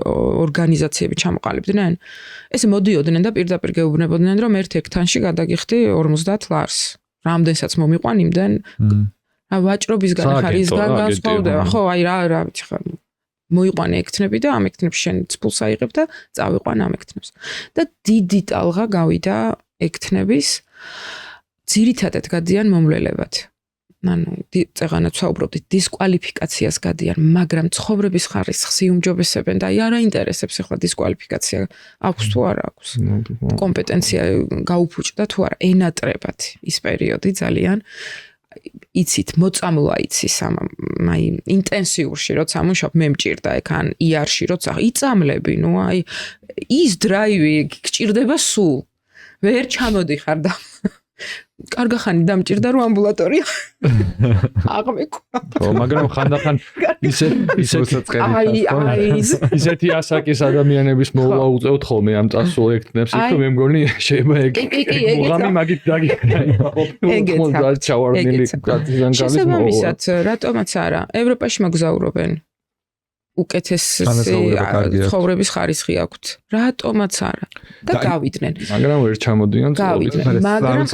ორგანიზაციები ჩამოყალიბდნენ, ესე მოდიოდნენ და პირდაპირ გეუბნებოდნენ, რომ ერთ ჰექტარში გადაგიხდი 50 ლარს. რამდენსაც მომიყვან იმდენ ვაჭრობისგან ხარისგან განსხვავდება. ხო, აი რა ვიცი ხარ. მოიყვანე ექთნები და ამ ექთნებს შენ ფულს აიღებ და წავიყვან ამ ექთნებს. და დიდი ტალღა გავიდა ექთნების ძირითადად გადიან მომვლელებად. ანუ წეღანაც ვაუბრობდით დისკვალიფიკაციას გადიან, მაგრამ ცხოვრების ხარისხს იუმჯობესებენ და აი არა ინტერესებს ახლა დისკვალიფიკაცია აქვს თუ არა აქვს. კომპეტენცია გაუფუჭდა თუ არა, ენატრებათ ის პერიოდი ძალიან იცით მოწამლა იცის აი ინტენსიურში როცა მუშაობ მე მჭირდა ეგ ან იარში როცა იწამლები ნუ აი ის დრაივი გჭირდება სულ ვერ ჩამოდიხარ და კარგახანი დამჭირდა რომ ამბულატორია აღმეკვა ხო მაგრამ ხანდახან ისეთი ასაკის ადამიანების მოულა უწევთ ხოლმე ამ წასულ ექთნებს იქ მე მგონი შეიძლება ეგ მუღამი მაგით დაგიქნა შესაბამისად რატომაც არა ევროპაში მოგზაურობენ უკეთესი ცხოვრების ხარისხი აქვთ რატომაც არა და გავიდნენ მაგრამ ვერ ჩამოდიან მაგრამ